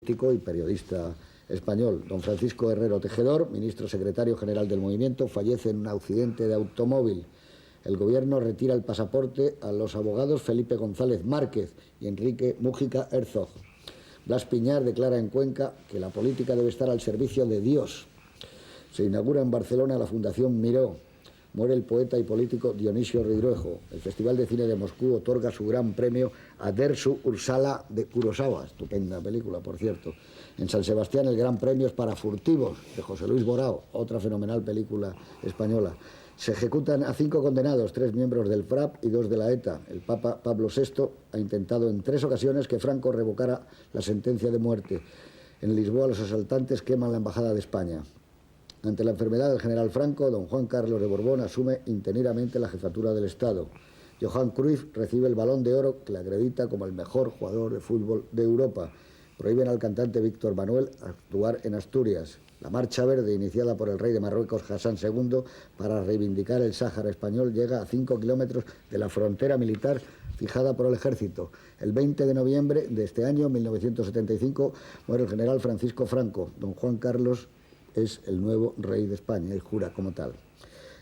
político y periodista español. Don Francisco Herrero Tejedor, ministro secretario general del movimiento, fallece en un accidente de automóvil. El gobierno retira el pasaporte a los abogados Felipe González Márquez y Enrique Mújica Herzog. Blas Piñar declara en Cuenca que la política debe estar al servicio de Dios. Se inaugura en Barcelona la Fundación Miró. Muere el poeta y político Dionisio Ridruejo. El Festival de Cine de Moscú otorga su gran premio a Dersu Ursala de Kurosawa. Estupenda película, por cierto. En San Sebastián el gran premio es para Furtivos, de José Luis Borao, otra fenomenal película española. Se ejecutan a 5 condenados, 3 miembros del FRAP y 2 de la ETA. El Papa Pablo VI ha intentado en 3 ocasiones que Franco revocara la sentencia de muerte. En Lisboa los asaltantes queman la Embajada de España. Ante la enfermedad del general Franco, don Juan Carlos de Borbón asume interinamente la jefatura del Estado. Johan Cruyff recibe el Balón de Oro que le acredita como el mejor jugador de fútbol de Europa. Prohíben al cantante Víctor Manuel actuar en Asturias. La Marcha Verde, iniciada por el rey de Marruecos Hassan II para reivindicar el Sáhara español, llega a 5 kilómetros de la frontera militar fijada por el ejército. El 20 de noviembre de este año, 1975, muere el general Francisco Franco. Don Juan Carlos es el nuevo rey de España y jura como tal.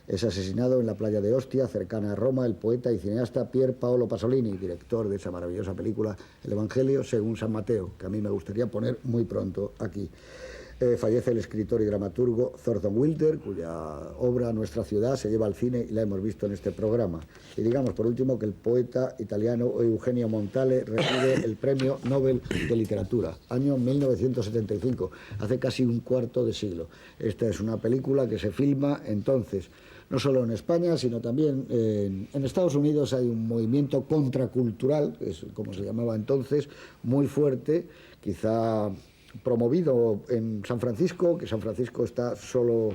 Es asesinado en la playa de Ostia, cercana a Roma, el poeta y cineasta Pier Paolo Pasolini, director de esa maravillosa película El Evangelio según San Mateo, que a mí me gustaría poner muy pronto aquí. Fallece el escritor y dramaturgo Thornton Wilder, cuya obra Nuestra ciudad se lleva al cine y la hemos visto en este programa. Y digamos, por último, que el poeta italiano Eugenio Montale recibe el Premio Nobel de Literatura, año 1975, hace casi un cuarto de siglo. Esta es una película que se filma entonces, no solo en España, sino también en Estados Unidos. Hay un movimiento contracultural, que es como se llamaba entonces, muy fuerte, quizá promovido en San Francisco, que San Francisco está solo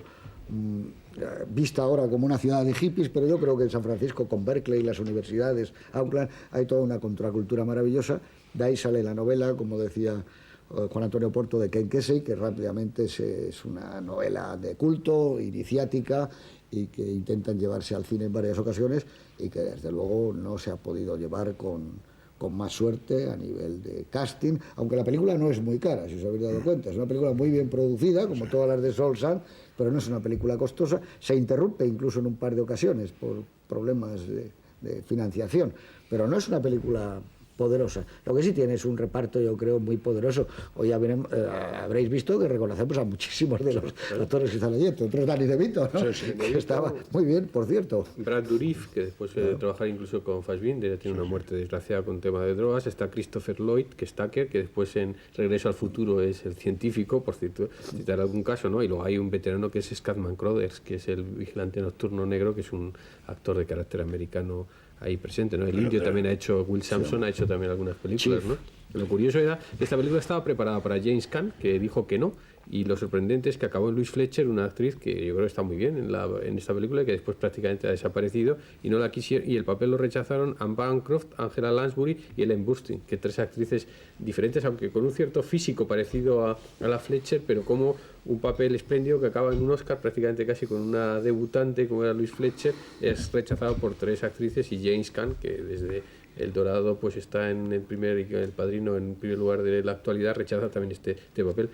vista ahora como una ciudad de hippies, pero yo creo que en San Francisco, con Berkeley, las universidades, Auckland, hay toda una contracultura maravillosa. De ahí sale la novela, como decía Juan Antonio Porto, de Ken Kesey, que rápidamente es una novela de culto, iniciática, y que intentan llevarse al cine en varias ocasiones y que desde luego no se ha podido llevar con más suerte a nivel de casting, aunque la película no es muy cara, si os habéis dado cuenta. Es una película muy bien producida, como todas las de Saul Zaentz, pero no es una película costosa. Se interrumpe incluso en un par de ocasiones por problemas de financiación, pero no es una película poderosa. Lo que sí tiene es un reparto, yo creo, muy poderoso. Hoy habréis visto que reconocemos a muchísimos de los actores que están allí, otros Danny DeVito, ¿no? Sí, que estaba muy bien, por cierto. Brad Dourif, que después de trabajar incluso con Fassbinder, tiene una muerte desgraciada con tema de drogas. Está Christopher Lloyd, que es Tucker, que después en Regreso al Futuro es el científico, por cierto, citar algún caso, ¿no? Y luego hay un veterano que es Scatman Crothers, que es el vigilante nocturno negro, que es un actor de carácter americano ahí presente, ¿no? El indio también ha hecho, Will Sampson ha hecho también algunas películas, ¿no? Lo curioso era que esta película estaba preparada para James Caan, que dijo que no, y lo sorprendente es que acabó en Louise Fletcher, una actriz que yo creo que está muy bien en esta película y que después prácticamente ha desaparecido y no la quisieron, y el papel lo rechazaron Anne Bancroft, Angela Lansbury y Ellen Burstyn, que 3 actrices diferentes, aunque con un cierto físico parecido a la Fletcher, pero como un papel espléndido que acaba en un Oscar prácticamente casi con una debutante como era Louise Fletcher, es rechazado por 3 actrices, y James Caan, que desde El Dorado pues está en el primer, y El Padrino en primer lugar de la actualidad, rechaza también este papel.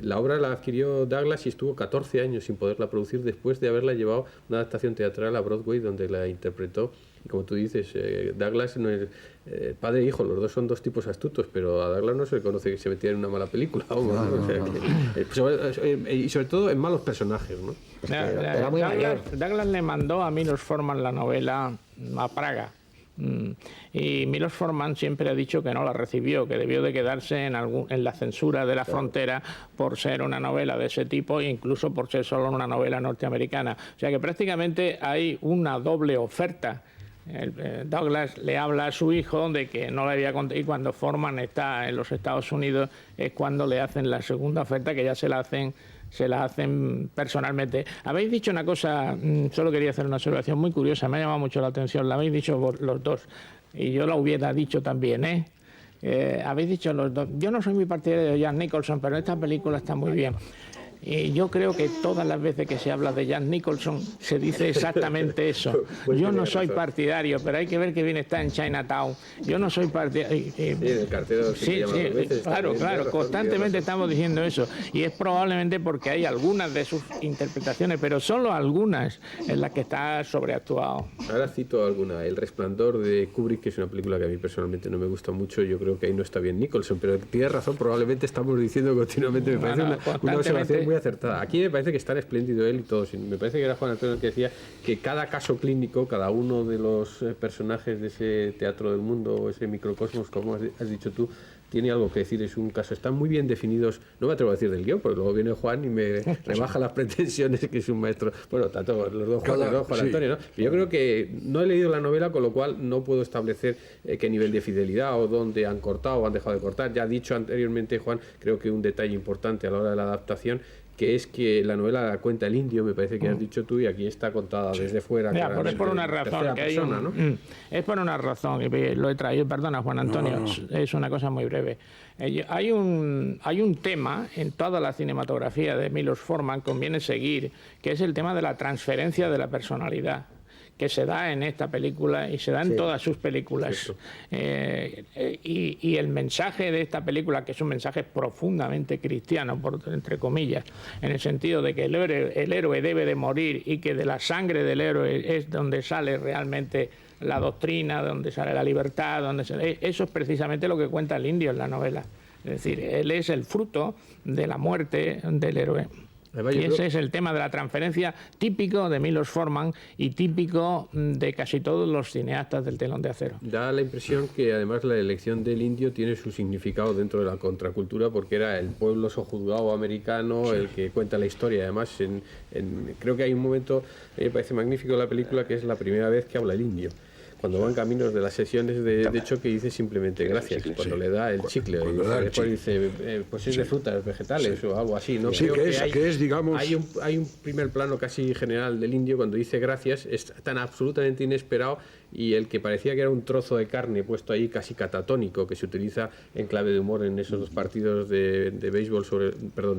La obra la adquirió Douglas y estuvo 14 años sin poderla producir después de haberla llevado una adaptación teatral a Broadway, donde la interpretó. Y como tú dices, Douglas no es padre e hijo, los dos son 2 tipos astutos, pero a Douglas no se le conoce que se metiera en una mala película, y sobre todo en malos personajes, ¿no? Era muy mayor. Douglas le mandó a Milos Forman la novela a Praga. Y Milos Forman siempre ha dicho que no la recibió, que debió de quedarse en la censura de la frontera por ser una novela de ese tipo e incluso por ser solo una novela norteamericana. O sea que prácticamente hay una doble oferta. Douglas le habla a su hijo de que no le había contado, y cuando Forman está en los Estados Unidos es cuando le hacen la segunda oferta, que ya se la hacen personalmente. Habéis dicho una cosa, solo quería hacer una observación muy curiosa, me ha llamado mucho la atención, la habéis dicho los dos, y yo la hubiera dicho también, habéis dicho los dos, yo no soy muy partidario de Jack Nicholson, pero esta película está muy bien. Y yo creo que todas las veces que se habla de Jack Nicholson se dice exactamente eso. Yo no soy partidario, pero hay que ver que bien está en Chinatown. Yo no soy partidario. el cartero sí, claro, constantemente estamos diciendo eso. Y es probablemente porque hay algunas de sus interpretaciones, pero solo algunas en las que está sobreactuado. Ahora cito alguna. El Resplandor de Kubrick, que es una película que a mí personalmente no me gusta mucho. Yo creo que ahí no está bien Nicholson, pero tienes razón, probablemente estamos diciendo continuamente. Me parece una observación muy acertada. Aquí me parece que está espléndido él y todo. Me parece que era Juan Antonio el que decía que cada caso clínico, cada uno de los personajes de ese teatro del mundo, o ese microcosmos, como has dicho tú, tiene algo que decir, es un caso. Están muy bien definidos, no me atrevo a decir del guión, porque luego viene Juan y me rebaja las pretensiones, que es un maestro. Bueno, tanto los dos Juan Antonio, ¿no? Pero yo creo que no he leído la novela, con lo cual no puedo establecer qué nivel de fidelidad o dónde han cortado o han dejado de cortar. Ya ha dicho anteriormente, Juan, creo que un detalle importante a la hora de la adaptación, que es que la novela la cuenta el indio, me parece que has dicho tú, y aquí está contada desde fuera. Es por una razón, es por una razón, y lo he traído, perdona Juan Antonio, es una cosa muy breve. Hay un tema en toda la cinematografía de Milos Forman, conviene seguir, que es el tema de la transferencia de la personalidad, que se da en esta película y se da en todas sus películas. Y el mensaje de esta película, que es un mensaje profundamente cristiano, entre comillas, en el sentido de que el héroe debe de morir y que de la sangre del héroe es donde sale realmente la doctrina, donde sale la libertad, eso es precisamente lo que cuenta el indio en la novela. Es decir, él es el fruto de la muerte del héroe. Y ese es el tema de la transferencia típico de Milos Forman y típico de casi todos los cineastas del telón de acero. Da la impresión que además la elección del indio tiene su significado dentro de la contracultura, porque era el pueblo sojuzgado americano el que cuenta la historia. Además, creo que hay un momento, me parece magnífico en la película, que es la primera vez que habla el indio. Cuando van caminos de las sesiones de choque, dice simplemente gracias, cuando le da el chicle, y después dice pues es de frutas, vegetales o algo así, ¿no? Sí, que es, digamos... Hay un primer plano casi general del indio cuando dice gracias, es tan absolutamente inesperado, y el que parecía que era un trozo de carne puesto ahí casi catatónico, que se utiliza en clave de humor en esos dos partidos de béisbol,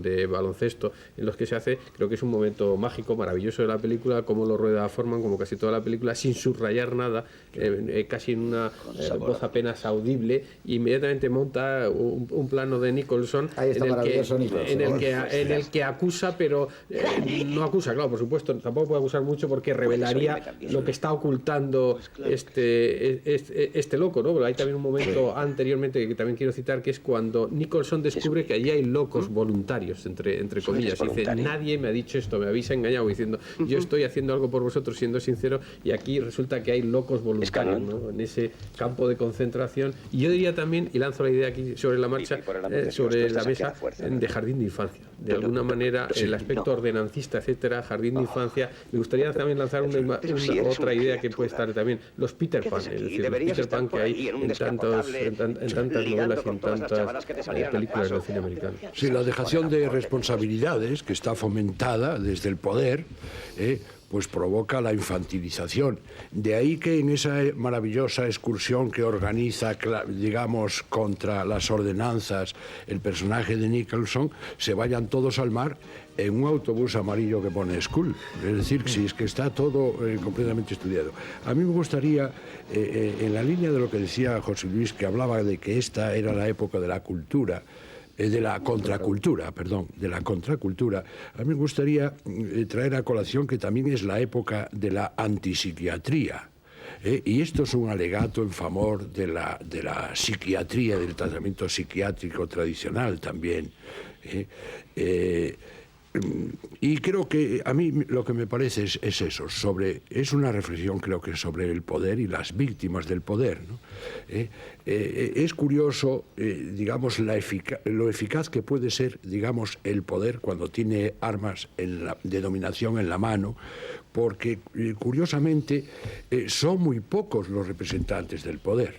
de baloncesto, en los que se hace, creo que es un momento mágico, maravilloso de la película, cómo lo rueda Forman, como casi toda la película, sin subrayar nada, casi en una voz apenas audible, y inmediatamente monta un plano de Nicholson en el que acusa, pero no acusa, claro, por supuesto, tampoco puede acusar mucho porque revelaría lo que está ocultando este loco, ¿no? Pero hay también un momento anteriormente que también quiero citar, que es cuando Nicholson descubre que allí hay locos voluntarios, entre comillas, y dice, nadie me ha dicho esto, me habéis engañado, diciendo, yo estoy haciendo algo por vosotros siendo sincero, y aquí resulta que hay locos voluntarios, ¿no? En ese campo de concentración. Y yo diría también, y lanzo la idea aquí sobre la marcha, sobre la mesa, de jardín de infancia. De alguna manera, el aspecto ordenancista, etcétera, jardín de infancia. Me gustaría también lanzar otra idea que puede estar también, los Peter Pan, es decir, los Peter Pan que hay en tantas novelas y en tantas películas del cine americano. Sí, la dejación de responsabilidades, que está fomentada desde el poder, pues provoca la infantilización. De ahí que en esa maravillosa excursión que organiza, digamos, contra las ordenanzas, el personaje de Nicholson, se vayan todos al mar en un autobús amarillo que pone School. Es decir, si es que está todo completamente estudiado. A mí me gustaría, en la línea de lo que decía José Luis, que hablaba de que esta era la época de la cultura, de la contracultura, a mí me gustaría traer a colación que también es la época de la antipsiquiatría. Y esto es un alegato en favor de la psiquiatría, del tratamiento psiquiátrico tradicional también. Y creo que a mí lo que me parece es eso, es una reflexión, creo que sobre el poder y las víctimas del poder, ¿no? Es curioso, digamos, lo eficaz que puede ser, digamos, el poder cuando tiene armas de dominación en la mano, porque curiosamente son muy pocos los representantes del poder.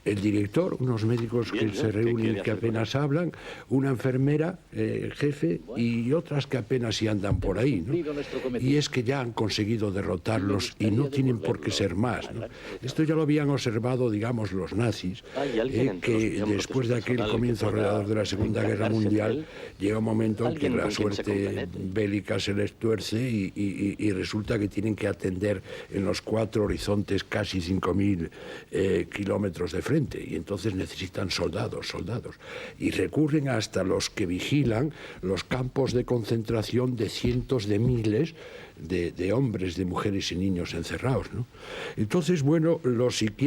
el director, unos médicos que se reúnen que apenas hablan, una enfermera, jefe, y otras que apenas si andan por ahí, ¿no? Y es que ya han conseguido derrotarlos y no tienen por qué ser más, ¿no? Esto ya lo habían observado, digamos, los nazis, que después de aquel comienzo alrededor de la Segunda Guerra Mundial, llega un momento en que la suerte bélica se les tuerce y resulta que tienen que atender en los 4 horizontes casi 5.000 kilómetros de frente, y entonces necesitan soldados, y recurren hasta los que vigilan los campos de concentración de cientos de miles de hombres, de mujeres y niños encerrados, ¿no? Entonces, bueno, los psiquiatras